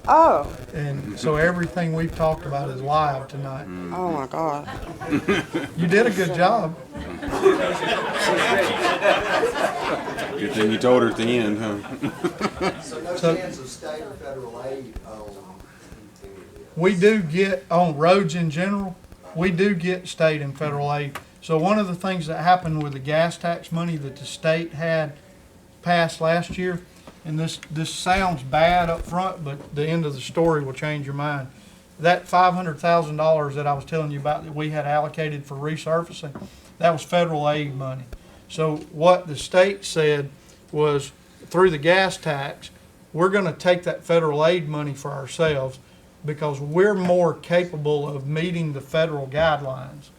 Oh, And so everything we've talked about is live tonight. oh my God. You did a good job. Good thing you told her at the end, huh? So no So- chance of state or federal aid on We do get, on roads in general, we do get state and federal aid. So one of the things that happened with the gas tax money that the state had passed last year, and this sounds bad up front, but the end of the story will change your mind. That $500,000 that I was telling you about that we had allocated for resurfacing, that was federal aid money. So what the state said was, through the gas tax, we're gonna take that federal aid money for ourselves because we're more capable of meeting the federal guidelines.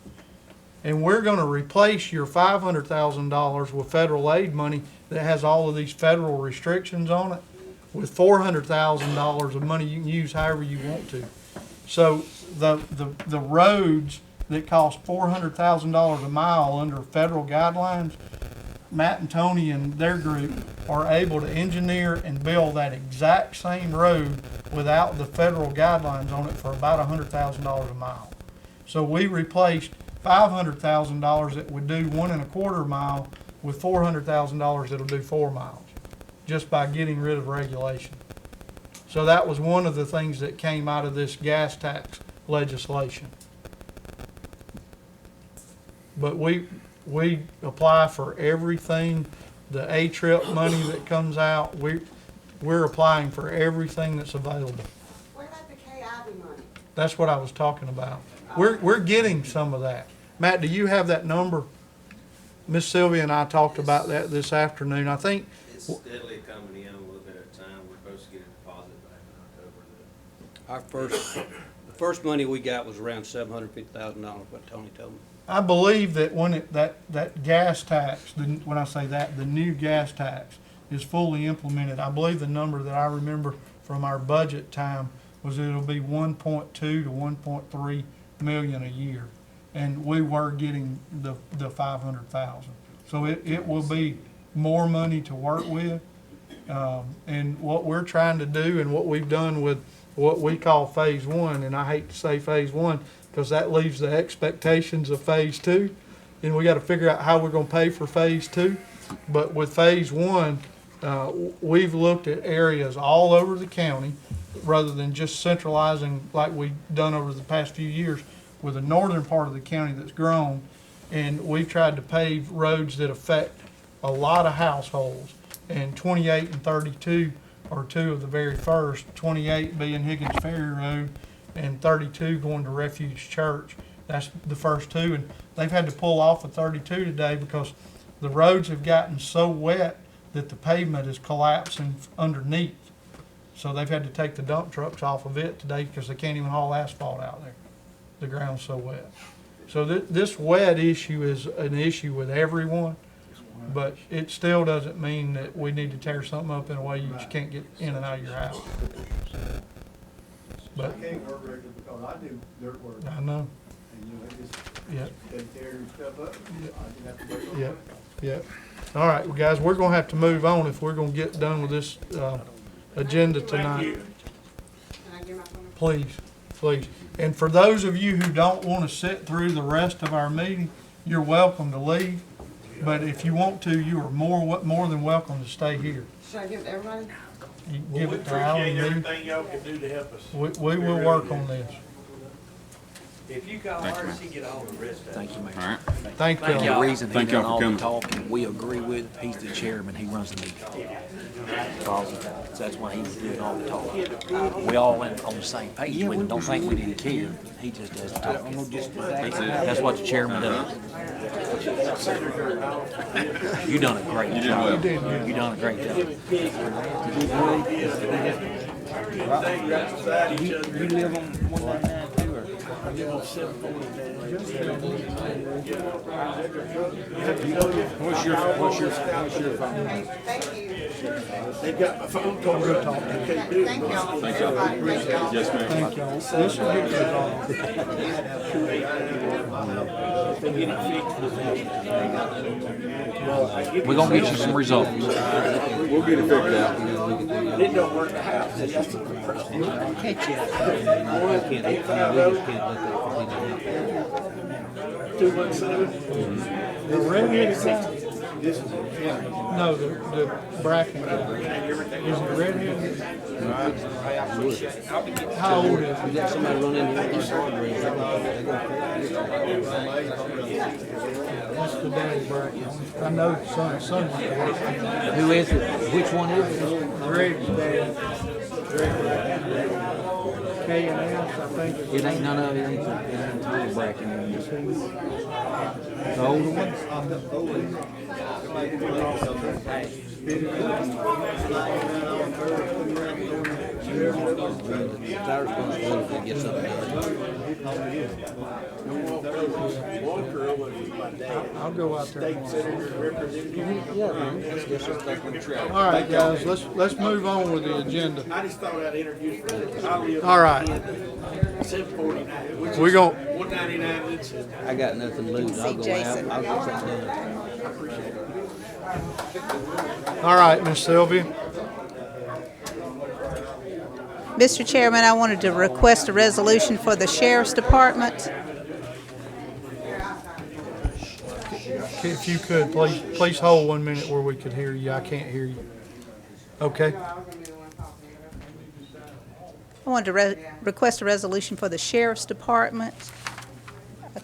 And we're gonna replace your $500,000 with federal aid money that has all of these federal restrictions on it with $400,000 of money you can use however you want to. So the roads that cost $400,000 a mile under federal guidelines, Matt and Tony and their group are able to engineer and build that exact same road without the federal guidelines on it for about $100,000 a mile. So we replaced $500,000 that would do 1.25 mile with $400,000 that'll do 4 miles, just by getting rid of regulation. So that was one of the things that came out of this gas tax legislation. But we apply for everything, the A-trip money that comes out, we're applying for everything that's available. What about the KIV money? That's what I was talking about. We're getting some of that. Matt, do you have that number? Miss Sylvia and I talked about that this afternoon. I think, It's steadily coming in a little bit at a time. We're supposed to get a deposit back in October. The first money we got was around $750,000, what Tony told me. I believe that when that gas tax, when I say that, the new gas tax is fully implemented, I believe the number that I remember from our budget time was it'll be 1.2 to 1.3 million a year. And we were getting the 500,000. So it will be more money to work with. And what we're trying to do and what we've done with what we call phase one, and I hate to say phase one because that leaves the expectations of phase two. And we got to figure out how we're going to pay for phase two. But with phase one, we've looked at areas all over the county rather than just centralizing like we've done over the past few years with the northern part of the county that's grown. And we've tried to pave roads that affect a lot of households. And 28 and 32 are two of the very first, 28 being Higgins Ferry Road and 32 going to Refuge Church. That's the first two. And they've had to pull off of 32 today because the roads have gotten so wet that the pavement is collapsing underneath. So they've had to take the dump trucks off of it today because they can't even haul asphalt out there. The ground's so wet. So this wet issue is an issue with everyone, but it still doesn't mean that we need to tear something up in a way you just can't get in and out of your house. But I can't work regularly because I do dirt work. I know, And you know, it just, yeah, they tear stuff up. I just have to wait. yeah, yeah. All right, well, guys, we're gonna have to move on if we're gonna get done with this, agenda tonight. Can I get my phone? Please, please. And for those of you who don't want to sit through the rest of our meeting, you're welcome to leave. But if you want to, you are more than welcome to stay here. Should I give it to everybody? You can give it to Alan and me. Everything y'all can do to help us. We will work on this. If you call RC, get all the rest of it. Thank you, Mayor. All right. Thank The you. reason he Thank y'all done for all coming. the talking, we agree with, he's the chairman, he runs the meeting. That's why he's doing all the talking. We all on the same page, we don't think we didn't care, he just does the talking. That's it. That's what the chairman does. You done a great job. You done a great job. You live on 199 or? I live on 749. What's your phone? Thank you. They got my phone call. They can't do it. Thank y'all. Thank y'all. Thank y'all. Yes, ma'am. Thank y'all. This will get resolved. We're gonna get you some results. We'll get it figured out. But it don't work in the house, see, that's the problem. Can't you? Can't, we just can't let that continue. 217. The redheaded guy? This is a county. No, the bracket guy. Is it redheaded? How old is We he? got somebody run in here and start ordering. That's the daddy bracket. I know son went to work. Who is it? Which one is it? Greg's dad. K&S, I think. is- It ain't none of it, it ain't Tony Bracken. The older one? It's our responsibility to get something done. Walker over my dad. I'll go out there State tomorrow. senator representing. Yeah, man, let's get something. All right, guys, let's move on with the agenda. I just thought I'd introduce you. I live All right. 749, which We is gon- 199 Woodson. I got nothing to lose. I'll go out, Jason. I'll get something done. All right, Miss Sylvia. Mr. Chairman, I wanted to request a resolution for the Sheriff's Department. If you could, please hold 1 minute where we could hear you. I can't hear you. Okay? I wanted to request a resolution for the Sheriff's Department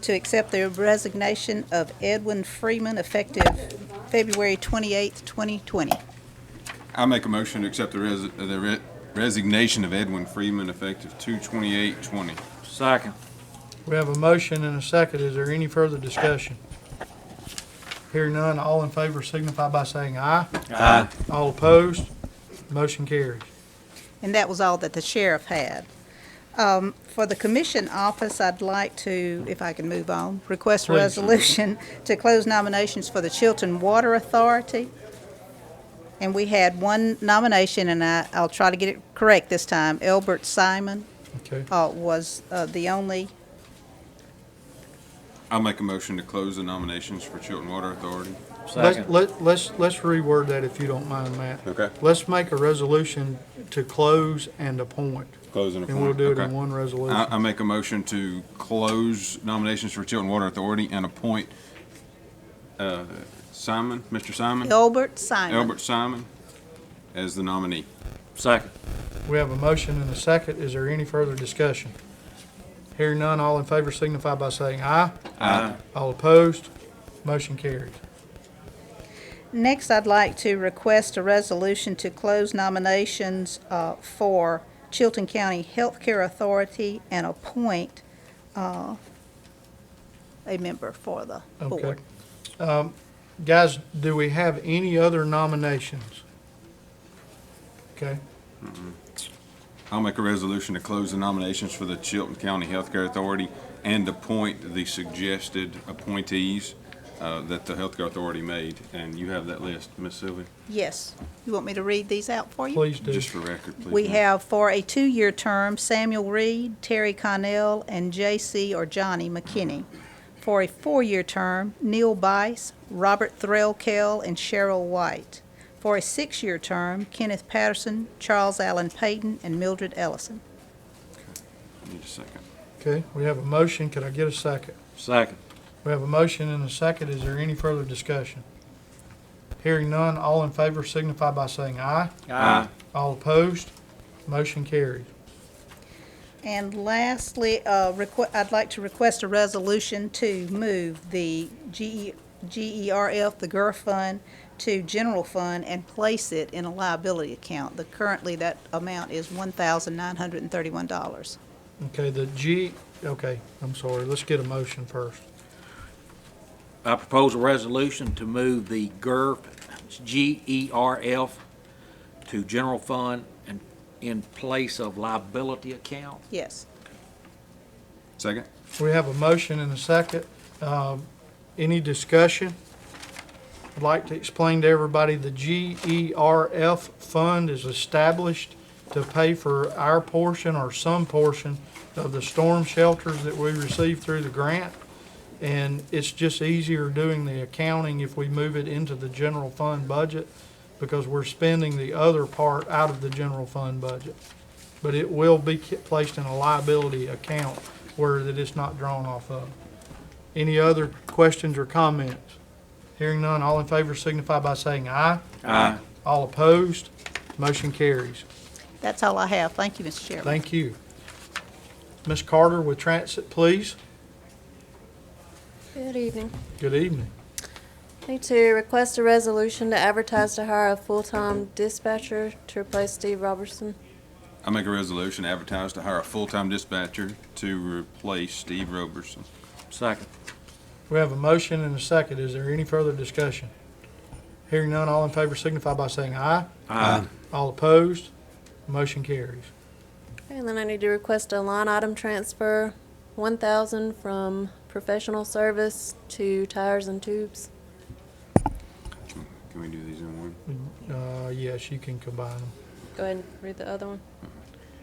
to accept the resignation of Edwin Freeman effective February 28th, 2020. I make a motion to accept the resignation of Edwin Freeman effective 2/28/20. Second. We have a motion and a second. Is there any further discussion? Hearing none, all in favor signify by saying aye. Aye. All opposed? Motion carries. And that was all that the sheriff had. For the commission office, I'd like to, if I can move on, request a Please. resolution to close nominations for the Chilton Water Authority. And we had one nomination, and I'll try to get it correct this time. Elbert Simon Okay. was the only. I'll make a motion to close the nominations for Chilton Water Authority. Second. Let's reword that if you don't mind, Matt. Okay. Let's make a resolution to close and appoint, Close and appoint. and we'll do it in Okay. one I resolution. make a motion to close nominations for Chilton Water Authority and appoint Simon, Mr. Simon, Elbert Simon. Albert Simon, as the nominee. Second. We have a motion and a second. Is there any further discussion? Hearing none, all in favor signify by saying aye. Aye. All opposed? Motion carries. Next, I'd like to request a resolution to close nominations for Chilton County Healthcare Authority and appoint a member for the Okay. board. Guys, do we have any other nominations? Okay. I'll make a resolution to close the nominations for the Chilton County Healthcare Authority and appoint the suggested appointees that the Healthcare Authority made. And you have that list, Ms. Sylvia? Yes. You want me to read these out for you? Please do. Just for record, please. We ma'am. have for a 2-year term, Samuel Reed, Terry Connell, and J.C. or Johnny McKinney. For a 4-year term, Neil Bice, Robert Threlkell, and Cheryl White. For a 6-year term, Kenneth Patterson, Charles Allen Payton, and Mildred Ellison. Need a second. Okay, we have a motion. Could I get a second? Second. We have a motion and a second. Is there any further discussion? Hearing none, all in favor signify by saying aye. Aye. All opposed? Motion carries. And lastly, I'd like to request a resolution to move the GERF, the GERF fund, to general fund and place it in a liability account. Currently, that amount is $1,931. Okay, I'm sorry. Let's get a motion first. I propose a resolution to move the GERF to general fund and in place of liability account. Yes. Second? We have a motion and a second. Any discussion? I'd like to explain to everybody the GERF fund is established to pay for our portion or some portion of the storm shelters that we receive through the grant. And it's just easier doing the accounting if we move it into the general fund budget. because we're spending the other part out of the general fund budget. But it will be placed in a liability account where that it's not drawn off of. Any other questions or comments? Hearing none, all in favor signify by saying aye. Aye. All opposed, motion carries. That's all I have. Thank you, Mr. Chairman. Thank you. Ms. Carter with Transit, please. Good evening. Good evening. Need to request a resolution to advertise to hire a full-time dispatcher to replace Steve Robertson. I make a resolution to advertise to hire a full-time dispatcher to replace Steve Roberson. Second. We have a motion and a second. Is there any further discussion? Hearing none, all in favor signify by saying aye. Aye. All opposed, motion carries. And then I need to request a line item transfer, 1,000 from professional service to tires and tubes. Can we do these in one? Yes, you can combine them. Go ahead and read the other one.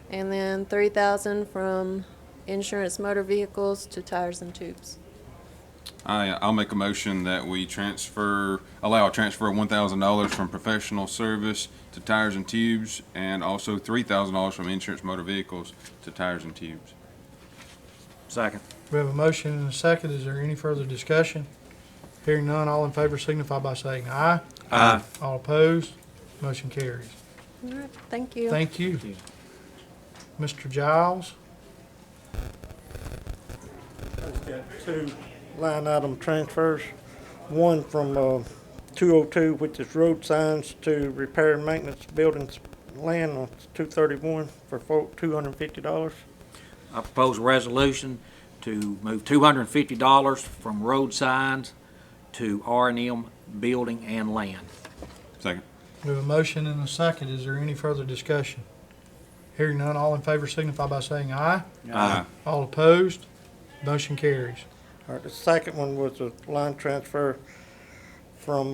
And then 3,000 from insurance motor vehicles to tires and tubes. I'll make a motion that we allow a transfer of $1,000 from professional service to tires and tubes, and also $3,000 from insurance motor vehicles to tires and tubes. Second. We have a motion and a second. Is there any further discussion? Hearing none, all in favor signify by saying aye. Aye. All opposed, motion carries. All right, thank you. Thank you. Mr. Giles? I've got two line item transfers. One from 202, which is road signs, to repair and maintenance buildings land on 231 for $250. I propose a resolution to move $250 from road signs to R&M building and land. Second. We have a motion and a second. Is there any further discussion? Hearing none, all in favor signify by saying aye. Aye. All opposed, motion carries. All right, the second one was a line transfer from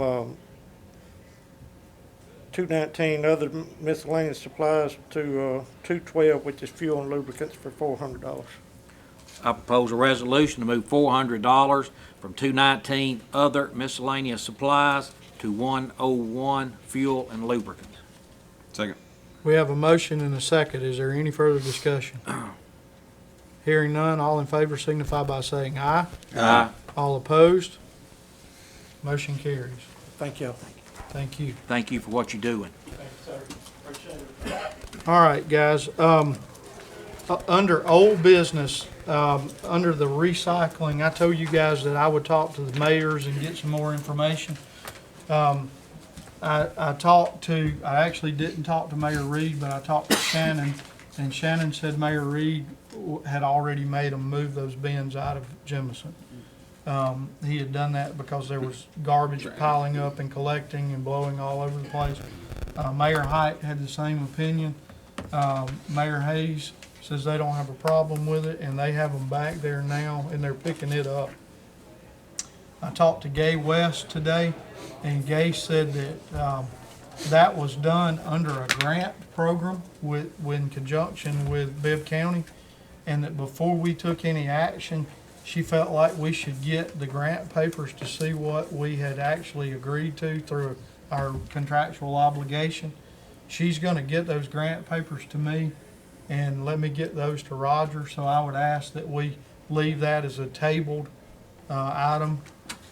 219 other miscellaneous supplies to 212, which is fuel and lubricants, for $400. I propose a resolution to move $400 from 219 other miscellaneous supplies to 101 fuel and lubricants. Second. We have a motion and a second. Is there any further discussion? Hearing none, all in favor signify by saying aye. Aye. All opposed, motion carries. Thank you. Thank you. Thank you for what you're doing. All right, guys, under old business, under the recycling, I told you guys that I would talk to the mayors and get some more information. I actually didn't talk to Mayor Reed, but I talked to Shannon, and Shannon said Mayor Reed had already made them move those bins out of Jemison. He had done that because there was garbage piling up and collecting and blowing all over the place. Mayor Height had the same opinion. Mayor Hayes says they don't have a problem with it, and they have them back there now, and they're picking it up. I talked to Gay West today, and Gay said that that was done under a grant program in conjunction with Bibb County, and that before we took any action, she felt like we should get the grant papers to see what we had actually agreed to through our contractual obligation. She's going to get those grant papers to me and let me get those to Roger, so I would ask that we leave that as a tabled item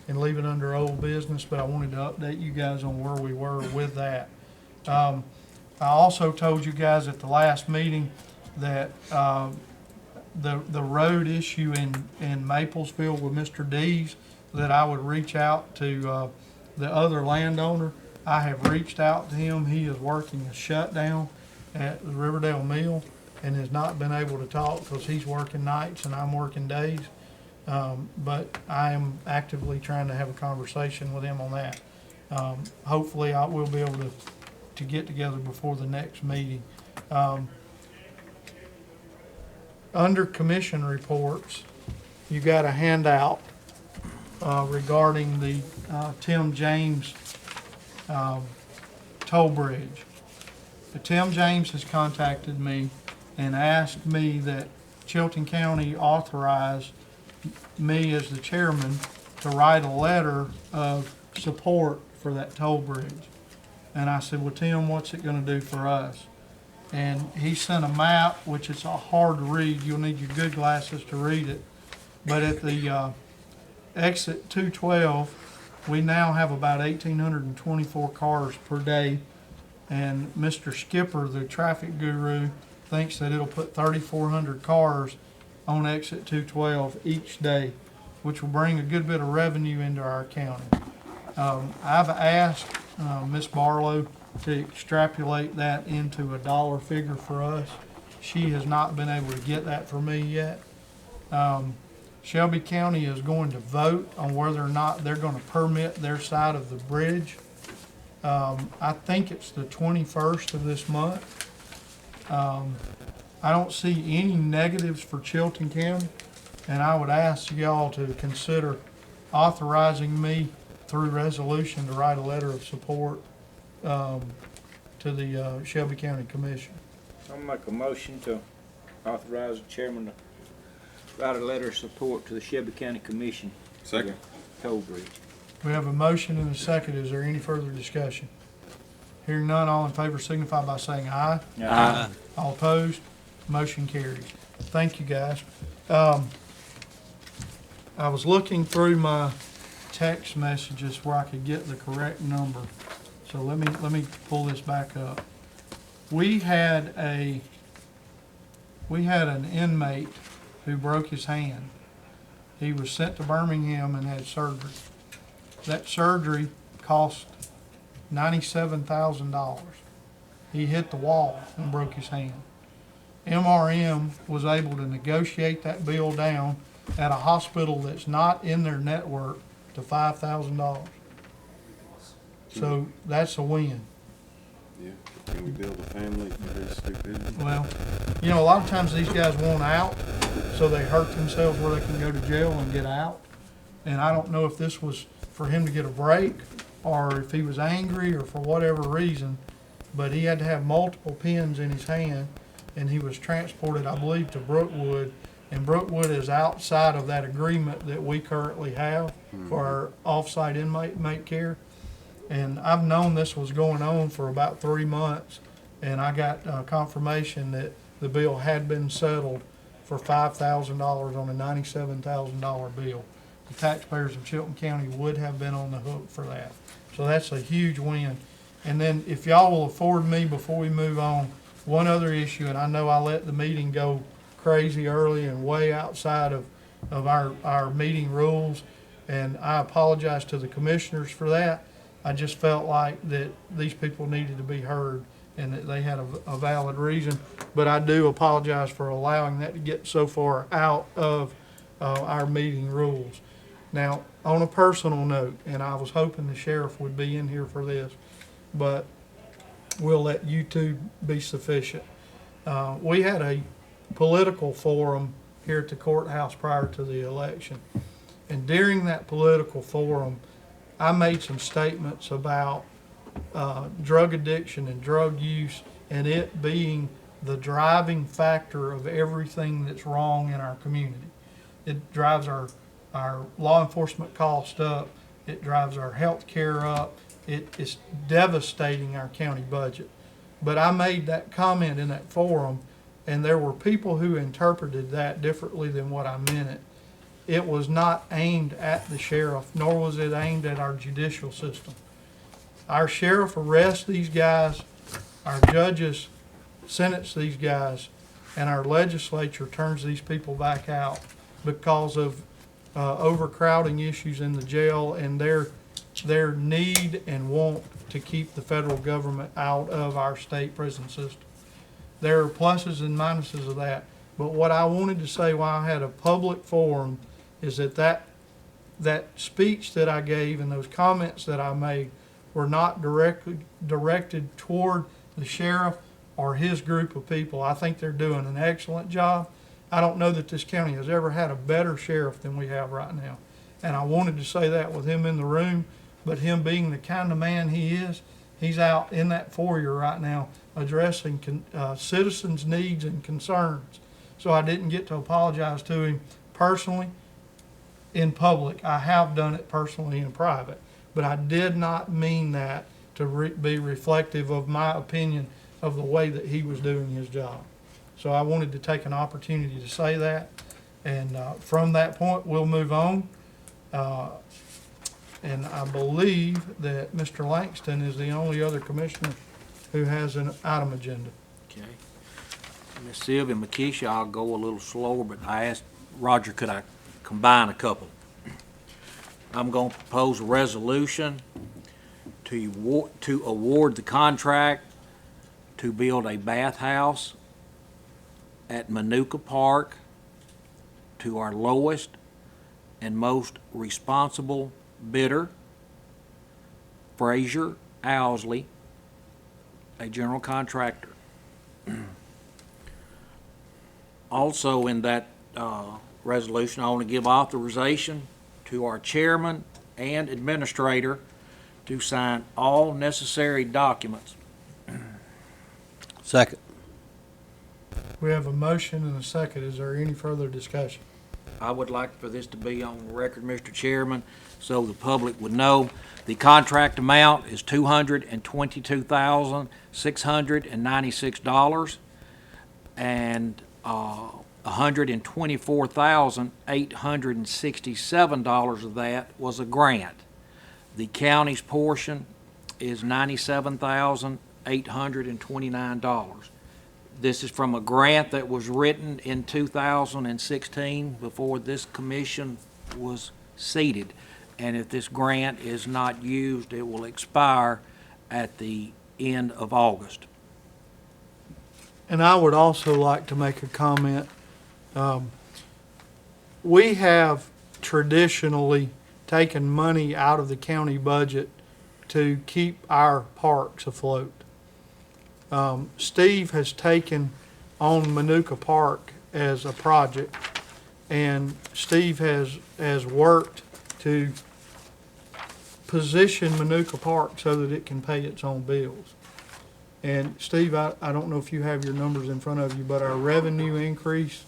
and leave it under old business, but I wanted to update you guys on where we were with that. I also told you guys at the last meeting that the road issue in Maplesville with Mr. Dees, that I would reach out to the other landowner. I have reached out to him. He is working a shutdown at the Riverdale Mill and has not been able to talk because he's working nights and I'm working days. But I am actively trying to have a conversation with him on that. Hopefully I will be able to get together before the next meeting. Under commission reports, you got a handout regarding the Tim James toll bridge. Tim James has contacted me and asked me that Chilton County authorize me as the chairman to write a letter of support for that toll bridge. And I said, well, Tim, what's it gonna do for us? And he sent a map, which is hard to read. You'll need your good glasses to read it. But at the exit 212, we now have about 1,824 cars per day. And Mr. Skipper, the traffic guru, thinks that it'll put 3,400 cars on exit 212 each day, which will bring a good bit of revenue into our county. I've asked Ms. Barlow to extrapolate that into a dollar figure for us. She has not been able to get that for me yet. Shelby County is going to vote on whether or not they're going to permit their side of the bridge. I think it's the 21st of this month. I don't see any negatives for Chilton County, and I would ask y'all to consider authorizing me through resolution to write a letter of support to the Shelby County Commission. I'll make a motion to authorize the chairman to write a letter of support to the Shelby County Commission. Second. Toll Bridge. We have a motion and a second. Is there any further discussion? Hearing none, all in favor signify by saying aye. Aye. All opposed, motion carries. Thank you, guys. I was looking through my text messages where I could get the correct number. So let me pull this back up. We had an inmate who broke his hand. He was sent to Birmingham and had surgery. That surgery cost $97,000. He hit the wall and broke his hand. MRM was able to negotiate that bill down at a hospital that's not in their network to $5,000. So that's a win. Yeah, can we build a family for this stupidity? Well, you know, a lot of times these guys want out, so they hurt themselves where they can go to jail and get out. And I don't know if this was for him to get a break or if he was angry or for whatever reason, but he had to have multiple pins in his hand, and he was transported, I believe, to Brookwood. And Brookwood is outside of that agreement that we currently have for our off-site inmate care. And I've known this was going on for about 3 months, and I got confirmation that the bill had been settled for $5,000 on a $97,000 bill. The taxpayers of Chilton County would have been on the hook for that. So that's a huge win. And then if y'all will afford me before we move on, one other issue, and I know I let the meeting go crazy early and way outside of our meeting rules, and I apologize to the commissioners for that. I just felt like that these people needed to be heard and that they had a valid reason. But I do apologize for allowing that to get so far out of our meeting rules. Now, on a personal note, and I was hoping the sheriff would be in here for this, but we'll let you two be sufficient. We had a political forum here at the courthouse prior to the election. And during that political forum, I made some statements about drug addiction and drug use and it being the driving factor of everything that's wrong in our community. It drives our law enforcement cost up. It drives our health care up. It's devastating our county budget. But I made that comment in that forum, and there were people who interpreted that differently than what I meant it. It was not aimed at the sheriff, nor was it aimed at our judicial system. Our sheriff arrests these guys, our judges sentence these guys, and our legislature turns these people back out because of overcrowding issues in the jail and their need and want to keep the federal government out of our state prison system. There are pluses and minuses of that, but what I wanted to say while I had a public forum is that speech that I gave and those comments that I made were not directed toward the sheriff or his group of people. I think they're doing an excellent job. I don't know that this county has ever had a better sheriff than we have right now. And I wanted to say that with him in the room, but him being the kind of man he is, he's out in that foyer right now addressing citizens' needs and concerns. So I didn't get to apologize to him personally in public. I have done it personally in private, but I did not mean that to be reflective of my opinion of the way that he was doing his job. So I wanted to take an opportunity to say that, and from that point, we'll move on. And I believe that Mr. Langston is the only other commissioner who has an item agenda. Okay. Miss Sylvia and Makisha, I'll go a little slower, but I asked Roger, could I combine a couple? I'm going to propose a resolution to award the contract to build a bathhouse at Manuka Park to our lowest and most responsible bidder, Fraser Owsley, a general contractor. Also in that resolution, I want to give authorization to our chairman and administrator to sign all necessary documents. Second. We have a motion and a second. Is there any further discussion? I would like for this to be on the record, Mr. Chairman, so the public would know. The contract amount is $222,696, and $124,867 of that was a grant. The county's portion is $97,829. This is from a grant that was written in 2016 before this commission was seated. And if this grant is not used, it will expire at the end of August. And I would also like to make a comment. We have traditionally taken money out of the county budget to keep our parks afloat. Steve has taken on Manuka Park as a project, and Steve has worked to position Manuka Park so that it can pay its own bills. And Steve, I don't know if you have your numbers in front of you, but our revenue increase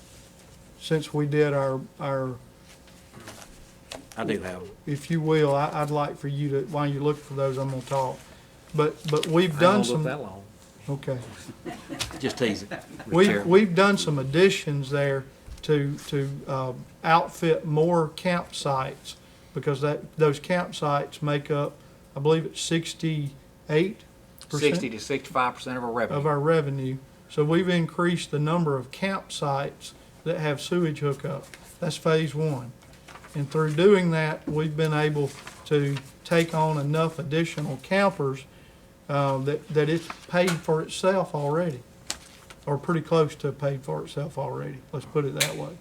since we did our I do have them. if you will, I'd like for you to, while you look for those, I'm gonna talk. But we've I done don't look some, that long. okay. Just teasing. Mr. We've, Chairman. we've done some additions there to outfit more campsites, because those campsites make up, I believe it's 68% 60 to 65% of our revenue. of our revenue. So we've increased the number of campsites that have sewage hookup. That's phase one. And through doing that, we've been able to take on enough additional campers that it's paid for itself already, or pretty close to paid for itself already. Let's put it that way.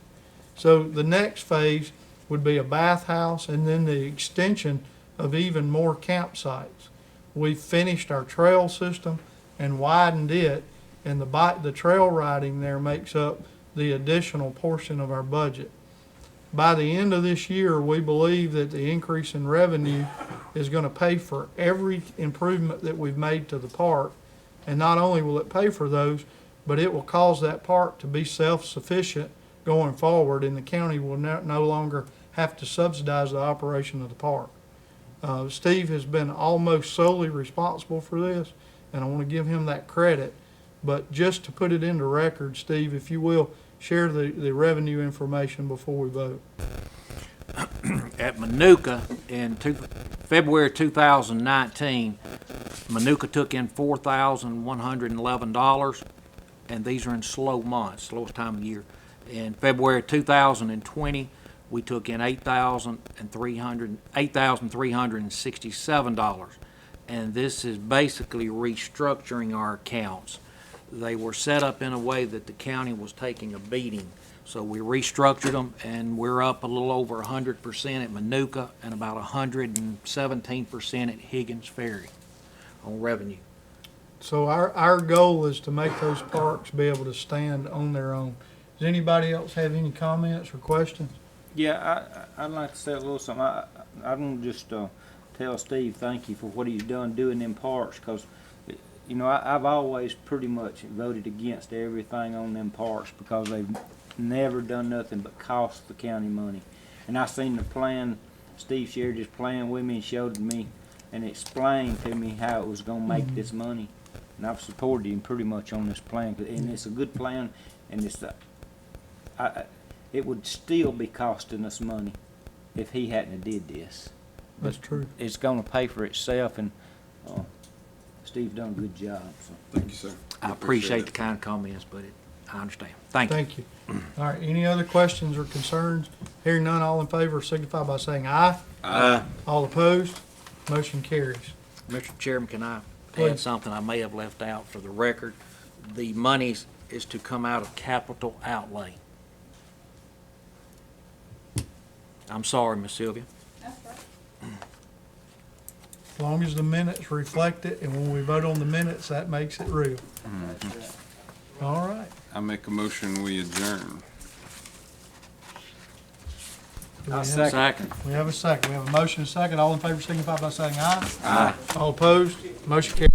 So the next phase would be a bathhouse, and then the extension of even more campsites. We've finished our trail system and widened it, and the trail riding there makes up the additional portion of our budget. By the end of this year, we believe that the increase in revenue is going to pay for every improvement that we've made to the park. And not only will it pay for those, but it will cause that park to be self-sufficient going forward, and the county will no longer have to subsidize the operation of the park. Steve has been almost solely responsible for this, and I want to give him that credit. But just to put it into record, Steve, if you will, share the revenue information before we vote. At Manuka in February 2019, Manuka took in $4,111, and these are in slow months, slowest time of the year. In February 2020, we took in $8,367, and this is basically restructuring our accounts. They were set up in a way that the county was taking a beating. So we restructured them, and we're up a little over 100% at Manuka and about 117% at Higgins Ferry on revenue. So our goal is to make those parks be able to stand on their own. Does anybody else have any comments or questions? Yeah, I'd like to say a little something. I want to just tell Steve thank you for what he's done doing them parks, because you know, I've always pretty much voted against everything on them parks because they've never done nothing but cost the county money. And I seen the plan, Steve shared his plan with me and showed me and explained to me how it was gonna make this money. And I've supported him pretty much on this plan, and it's a good plan, and it would still be costing us money if he hadn't have did this. That's true. It's gonna pay for itself, and, Steve done a good job, so. Thank you, sir. I appreciate the kind comments, but I understand. Thank you. Thank you. All right, any other questions or concerns? Hearing none, all in favor signify by saying aye. Aye. All opposed? Motion carries. Mr. Chairman, can I add Please. something I may have left out for the record? The money is to come out of capital outlay. I'm sorry, Miss Sylvia. As long as the minutes reflect it, and when we vote on the minutes, that makes it real. All right. I make a motion, we adjourn. Do we I'll have- second. We have a second. We have a motion and a second. All in favor signify by saying aye. Aye. All opposed? Motion carries.